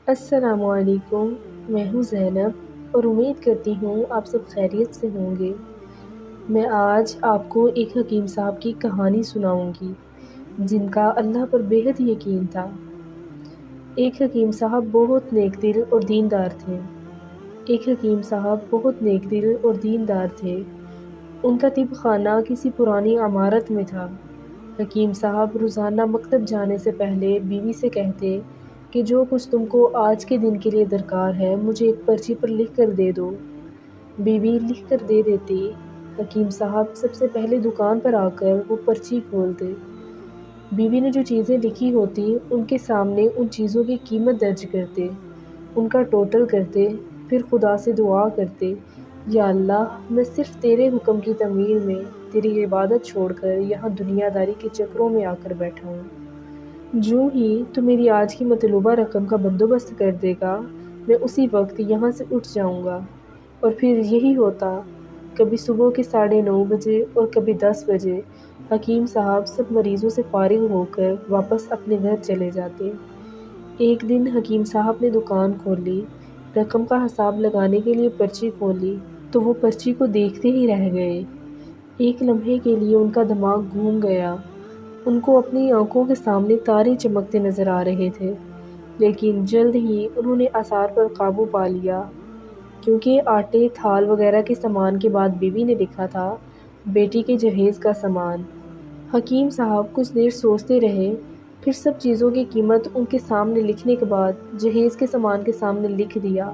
السلام علیکم، میں ہوں زینب اور امید کرتی ہوں آپ سب خیریت سے ہوں گے۔ میں آج آپ کو ایک حکیم صاحب کی کہانی سناؤں گی جن کا اللہ پر بے حد یقین تھا۔ ایک حکیم صاحب بہت نیک دل اور دیندار تھے۔ ایک حکیم صاحب بہت نیک دل اور دیندار تھے۔ ان کا طب خانہ کسی پرانی عمارت میں تھا۔ حکیم صاحب روزانہ مکتب جانے سے پہلے بیوی سے کہتے کہ جو کچھ تم کو آج کے دن کے لیے درکار ہے مجھے ایک پرچی پر لکھ کر دے دو۔ بیوی لکھ کر دے دیتی۔ حکیم صاحب سب سے پہلے دکان پر آ کر وہ پرچی کھولتے۔ بیوی نے جو چیزیں لکھی ہوتی ان کے سامنے ان چیزوں کی قیمت درج کرتے، ان کا ٹوٹل کرتے، پھر خدا سے دعا کرتے، یا اللہ میں صرف تیرے حکم کی تعمیل میں تیری عبادت چھوڑ کر یہاں دنیا داری کے چکروں میں آ کر بیٹھا ہوں۔ جو ہی تو میری آج کی مطلوبہ رقم کا بندوبست کر دے گا میں اسی وقت یہاں سے اٹھ جاؤں گا۔ اور پھر یہی ہوتا، کبھی صبح کے 9:30 بجے اور کبھی 10 بجے حکیم صاحب سب مریضوں سے فارغ ہو کر واپس اپنے گھر چلے جاتے۔ ایک دن حکیم صاحب نے دکان کھولی، رقم کا حساب لگانے کے لیے پرچی کھولی تو وہ پرچی کو دیکھتے ہی رہ گئے۔ ایک لمحے کے لیے ان کا دماغ گھوم گیا۔ ان کو اپنی آنکھوں کے سامنے تارے چمکتے نظر آ رہے تھے، لیکن جلد ہی انہوں نے آثار پر قابو پا لیا، کیونکہ آٹے تھال وغیرہ کے سامان کے بعد بیوی نے لکھا تھا بیٹی کے جہیز کا سامان۔ حکیم صاحب کچھ دیر سوچتے رہے، پھر سب چیزوں کی قیمت ان کے سامنے لکھنے کے بعد جہیز کے سامان کے سامنے لکھ دیا۔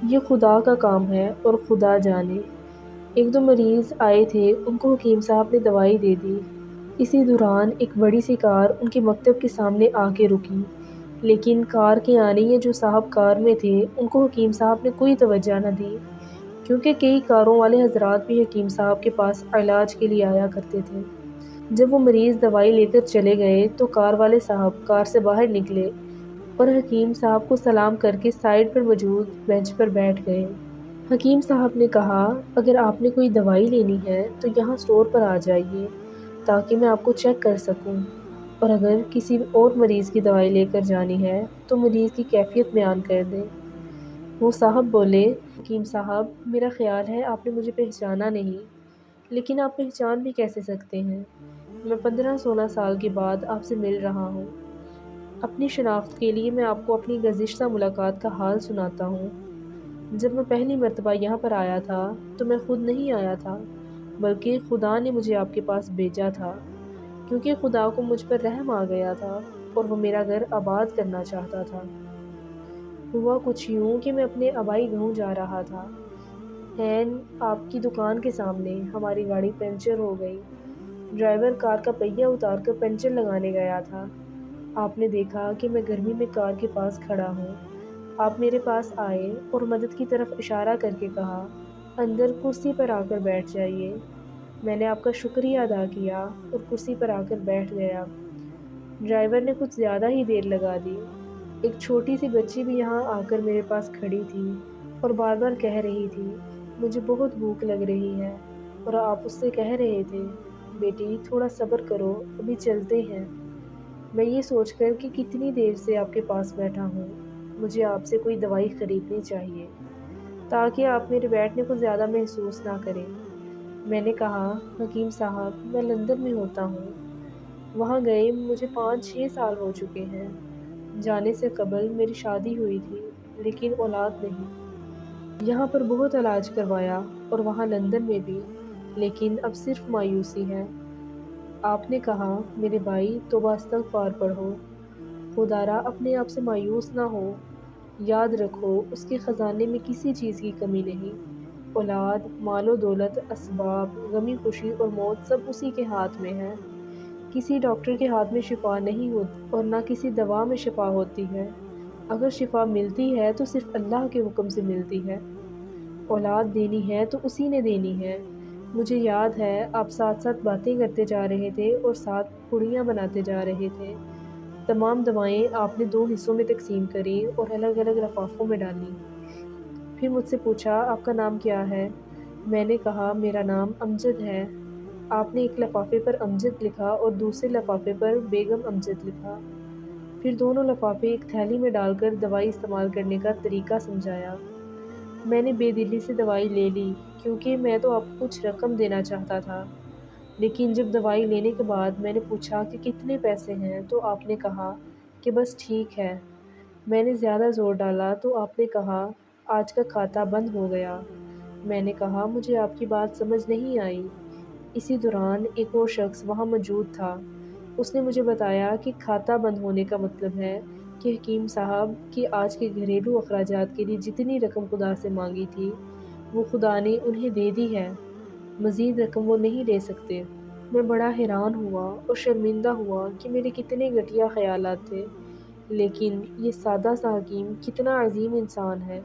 یہ خدا کا کام ہے اور خدا جانے۔ ایک دو مریض آئے تھے، ان کو حکیم صاحب نے دوائی دے دی۔ اسی دوران ایک بڑی سی کار ان کے مکتب کے سامنے آ کے رکی، لیکن کار کے آنے یا جو صاحب کار میں تھے ان کو حکیم صاحب نے کوئی توجہ نہ دی، کیونکہ کئی کاروں والے حضرات بھی حکیم صاحب کے پاس علاج کے لیے آیا کرتے تھے۔ جب وہ مریض دوائی لے کر چلے گئے تو کار والے صاحب کار سے باہر نکلے اور حکیم صاحب کو سلام کر کے سائڈ پر موجود بینچ پر بیٹھ گئے۔ حکیم صاحب نے کہا، اگر آپ نے کوئی دوائی لینی ہے تو یہاں اسٹور پر آ جائیے تاکہ میں آپ کو چیک کر سکوں، اور اگر کسی اور مریض کی دوائی لے کر جانی ہے تو مریض کی کیفیت بیان کر دیں۔ وہ صاحب بولے، حکیم صاحب میرا خیال ہے آپ نے مجھے پہچانا نہیں، لیکن آپ پہچان بھی کیسے سکتے ہیں؟ میں 15-16 سال کے بعد آپ سے مل رہا ہوں۔ اپنی شناخت کے لیے میں آپ کو اپنی گزشتہ ملاقات کا حال سناتا ہوں۔ جب میں پہلی مرتبہ یہاں پر آیا تھا تو میں خود نہیں آیا تھا، بلکہ خدا نے مجھے آپ کے پاس بھیجا تھا، کیونکہ خدا کو مجھ پر رحم آ گیا تھا اور وہ میرا گھر آباد کرنا چاہتا تھا۔ ہوا کچھ یوں کہ میں اپنے آبائی گاؤں جا رہا تھا۔ ہین آپ کی دکان کے سامنے ہماری گاڑی پنچر ہو گئی۔ ڈرائیور کار کا پہیہ اتار کر پنچر لگانے گیا تھا۔ آپ نے دیکھا کہ میں گرمی میں کار کے پاس کھڑا ہوں۔ آپ میرے پاس آئے اور مدد کی طرف اشارہ کر کے کہا، اندر کرسی پر آ کر بیٹھ جائیے۔ میں نے آپ کا شکریہ ادا کیا اور کرسی پر آ کر بیٹھ گیا۔ ڈرائیور نے کچھ زیادہ ہی دیر لگا دی۔ ایک چھوٹی سی بچی بھی یہاں آ کر میرے پاس کھڑی تھی اور بار بار کہہ رہی تھی، مجھے بہت بھوک لگ رہی ہے، اور آپ اس سے کہہ رہے تھے، بیٹی تھوڑا صبر کرو، ابھی چلتے ہیں۔ میں یہ سوچ کر کہ کتنی دیر سے آپ کے پاس بیٹھا ہوں، مجھے آپ سے کوئی دوائی خریدنی چاہیے تاکہ آپ میرے بیٹھنے کو زیادہ محسوس نہ کریں۔ میں نے کہا، حکیم صاحب میں لندن میں ہوتا ہوں، وہاں گئے مجھے 5-6 سال ہو چکے ہیں۔ جانے سے قبل میری شادی ہوئی تھی، لیکن اولاد نہیں۔ یہاں پر بہت علاج کروایا اور وہاں لندن میں بھی، لیکن اب صرف مایوسی ہے۔ آپ نے کہا، میرے بھائی توبہ استغفار پڑھو، خدا را اپنے آپ سے مایوس نہ ہو، یاد رکھو اس کے خزانے میں کسی چیز کی کمی نہیں۔ اولاد، مال و دولت، اسباب، غمی خوشی اور موت سب اسی کے ہاتھ میں ہے۔ کسی ڈاکٹر کے ہاتھ میں شفا نہیں ہوتی اور نہ کسی دوا میں شفا ہوتی ہے۔ اگر شفا ملتی ہے تو صرف اللہ کے حکم سے ملتی ہے۔ اولاد دینی ہے تو اسی نے دینی ہے۔ مجھے یاد ہے آپ ساتھ ساتھ باتیں کرتے جا رہے تھے اور ساتھ پڑیاں بناتے جا رہے تھے۔ تمام دوائیں آپ نے 2 حصوں میں تقسیم کری اور الگ الگ لفافوں میں ڈالی۔ پھر مجھ سے پوچھا، آپ کا نام کیا ہے؟ میں نے کہا، میرا نام امجد ہے۔ آپ نے ایک لفافے پر امجد لکھا اور دوسرے لفافے پر بیگم امجد لکھا۔ پھر دونوں لفافے ایک تھیلی میں ڈال کر دوائی استعمال کرنے کا طریقہ سمجھایا۔ میں نے بے دلی سے دوائی لے لی کیونکہ میں تو آپ کو کچھ رقم دینا چاہتا تھا، لیکن جب دوائی لینے کے بعد میں نے پوچھا کہ کتنے پیسے ہیں تو آپ نے کہا کہ بس ٹھیک ہے۔ میں نے زیادہ زور ڈالا تو آپ نے کہا آج کا کھاتا بند ہو گیا۔ میں نے کہا مجھے آپ کی بات سمجھ نہیں آئی۔ اسی دوران ایک اور شخص وہاں موجود تھا۔ اس نے مجھے بتایا کہ کھاتا بند ہونے کا مطلب ہے کہ حکیم صاحب کی آج کے گھریلو اخراجات کے لیے جتنی رقم خدا سے مانگی تھی وہ خدا نے انہیں دے دی ہے، مزید رقم وہ نہیں لے سکتے۔ میں بڑا حیران ہوا اور شرمندہ ہوا کہ میرے کتنے گھٹیا خیالات تھے، لیکن یہ سادہ سا حکیم کتنا عظیم انسان ہے۔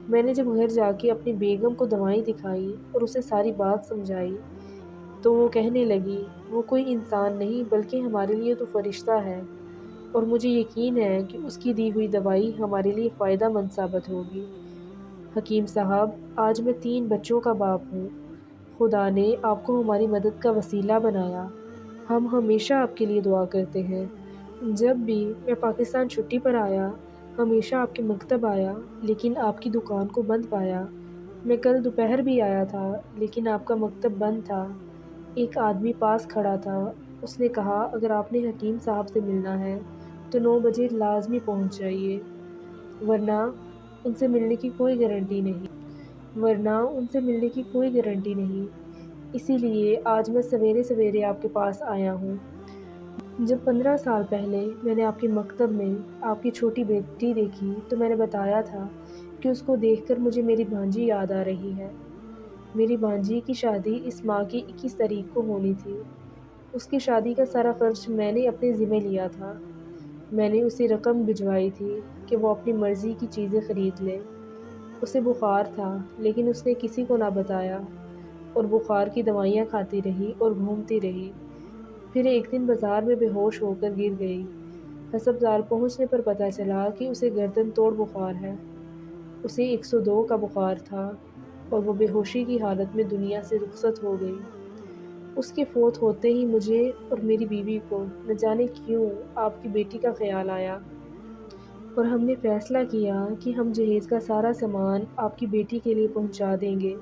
میں نے جب گھر جا کے اپنی بیگم کو دوائیں دکھائی اور اسے ساری بات سمجھائی تو وہ کہنے لگی وہ کوئی انسان نہیں بلکہ ہمارے لیے تو فرشتہ ہے، اور مجھے یقین ہے کہ اس کی دی ہوئی دوائی ہمارے لیے فائدہ مند ثابت ہوگی۔ حکیم صاحب، آج میں 3 بچوں کا باپ ہوں۔ خدا نے آپ کو ہماری مدد کا وسیلہ بنایا۔ ہم ہمیشہ آپ کے لیے دعا کرتے ہیں۔ جب بھی میں پاکستان چھٹی پر آیا، ہمیشہ آپ کے مکتب آیا، لیکن آپ کی دکان کو بند پایا۔ میں کل دوپہر بھی آیا تھا، لیکن آپ کا مکتب بند تھا۔ ایک آدمی پاس کھڑا تھا۔ اس نے کہا اگر آپ نے حکیم صاحب سے ملنا ہے تو 9 بجے لازمی پہنچ جائیے، ورنہ ان سے ملنے کی کوئی گارنٹی نہیں۔ اسی لیے آج میں سویرے سویرے آپ کے پاس آیا ہوں۔ جب 15 سال پہلے میں نے آپ کے مکتب میں آپ کی چھوٹی بیٹی دیکھی تو میں نے بتایا تھا کہ اس کو دیکھ کر مجھے میری بھانجی یاد آ رہی ہے۔ میری بھانجی کی شادی اس ماہ کی 21 تاریخ کو ہونی تھی۔ اس کی شادی کا سارا خرچ میں نے اپنے ذمہ لیا تھا۔ میں نے اسے رقم بھجوائی تھی کہ وہ اپنی مرضی کی چیزیں خرید لے۔ اسے بخار تھا لیکن اس نے کسی کو نہ بتایا اور بخار کی دوائیاں کھاتی رہی اور گھومتی رہی۔ پھر ایک دن بازار میں بے ہوش ہو کر گر گئی۔ ہسپتال پہنچنے پر پتہ چلا کہ اسے گردن توڑ بخار ہے۔ اسے 102 کا بخار تھا اور وہ بے ہوشی کی حالت میں دنیا سے رخصت ہو گئی۔ اس کے فوت ہوتے ہی مجھے اور میری بیوی کو نہ جانے کیوں آپ کی بیٹی کا خیال آیا، اور ہم نے فیصلہ کیا کہ ہم جہیز کا سارا سامان آپ کی بیٹی کے لیے پہنچا دیں گے۔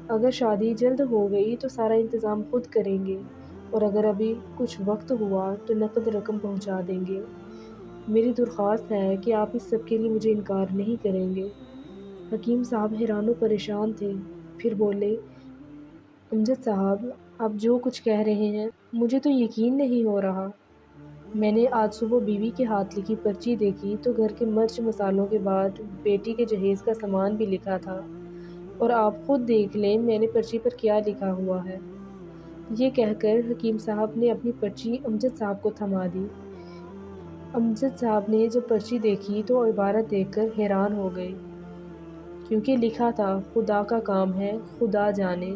اگر شادی جلد ہو گئی تو سارا انتظام خود کریں گے، اور اگر ابھی کچھ وقت ہوا تو نقد رقم پہنچا دیں گے۔ میری درخواست ہے کہ آپ اس سب کے لیے مجھے انکار نہیں کریں گے۔ حکیم صاحب حیران و پریشان تھے، پھر بولے امجد صاحب، آپ جو کچھ کہہ رہے ہیں مجھے تو یقین نہیں ہو رہا۔ میں نے آج صبح بیوی کے ہاتھ لکھی پرچی دیکھی تو گھر کے مرچ مسالوں کے بعد بیٹی کے جہیز کا سامان بھی لکھا تھا، اور آپ خود دیکھ لیں میں نے پرچی پر کیا لکھا ہوا ہے۔ یہ کہہ کر حکیم صاحب نے اپنی پرچی امجد صاحب کو تھما دی۔ امجد صاحب نے جب پرچی دیکھی تو عبارت دیکھ کر حیران ہو گئے، کیونکہ لکھا تھا خدا کا کام ہے خدا جانے۔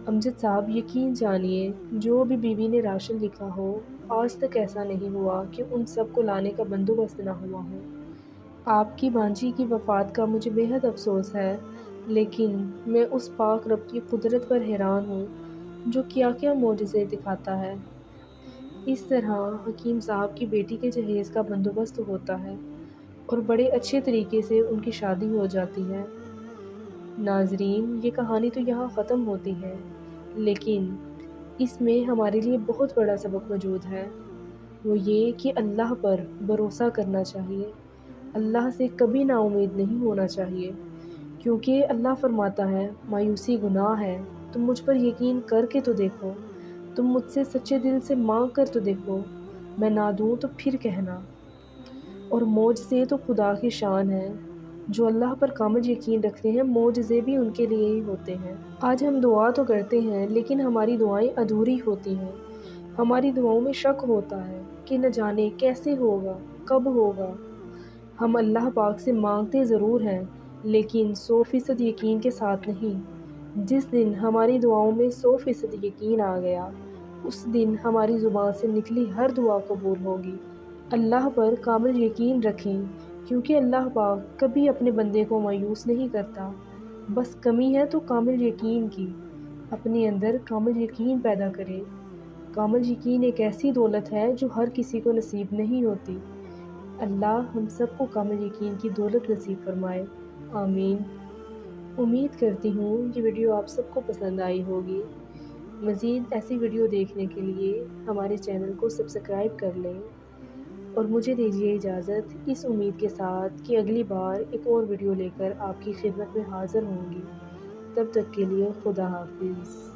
امجد صاحب، یقین جانیے جو بھی بیوی نے راشن لکھا ہو، آج تک ایسا نہیں ہوا کہ ان سب کو لانے کا بندوبست نہ ہوا ہو۔ آپ کی بانجی کی وفات کا مجھے بے حد افسوس ہے، لیکن میں اس پاک رب کی قدرت پر حیران ہوں جو کیا کیا معجزے دکھاتا ہے۔ اس طرح حکیم صاحب کی بیٹی کے جہیز کا بندوبست ہوتا ہے اور بڑے اچھے طریقے سے ان کی شادی ہو جاتی ہے۔ ناظرین، یہ کہانی تو یہاں ختم ہوتی ہے، لیکن اس میں ہمارے لیے بہت بڑا سبق موجود ہے۔ وہ یہ کہ اللہ پر بھروسہ کرنا چاہیے، اللہ سے کبھی نا امید نہیں ہونا چاہیے، کیونکہ اللہ فرماتا ہے مایوسی گناہ ہے۔ تم مجھ پر یقین کر کے تو دیکھو، تم مجھ سے سچے دل سے مانگ کر تو دیکھو، میں نہ دوں تو پھر کہنا۔ اور معجزے تو خدا کی شان ہے، جو اللہ پر کامل یقین رکھتے ہیں معجزے بھی ان کے لیے ہی ہوتے ہیں۔ آج ہم دعا تو کرتے ہیں لیکن ہماری دعائیں ادھوری ہوتی ہیں۔ ہماری دعاؤں میں شک ہوتا ہے کہ نہ جانے کیسے ہوگا، کب ہوگا۔ ہم اللہ پاک سے مانگتے ضرور ہیں لیکن 100% یقین کے ساتھ نہیں۔ جس دن ہماری دعاؤں میں 100% یقین آ گیا، اس دن ہماری زبان سے نکلی ہر دعا قبول ہوگی۔ اللہ پر کامل یقین رکھیں، کیونکہ اللہ پاک کبھی اپنے بندے کو مایوس نہیں کرتا۔ بس کمی ہے تو کامل یقین کی۔ اپنے اندر کامل یقین پیدا کریں۔ کامل یقین ایک ایسی دولت ہے جو ہر کسی کو نصیب نہیں ہوتی۔ اللہ ہم سب کو کامل یقین کی دولت نصیب فرمائے، آمین۔ امید کرتی ہوں یہ ویڈیو آپ سب کو پسند آئی ہوگی۔ مزید ایسی ویڈیو دیکھنے کے لیے ہمارے چینل کو سبسکرائب کر لیں اور مجھے دیجیے اجازت، اس امید کے ساتھ کہ اگلی بار ایک اور ویڈیو لے کر آپ کی خدمت میں حاضر ہوں گی۔ تب تک کے لیے خدا حافظ۔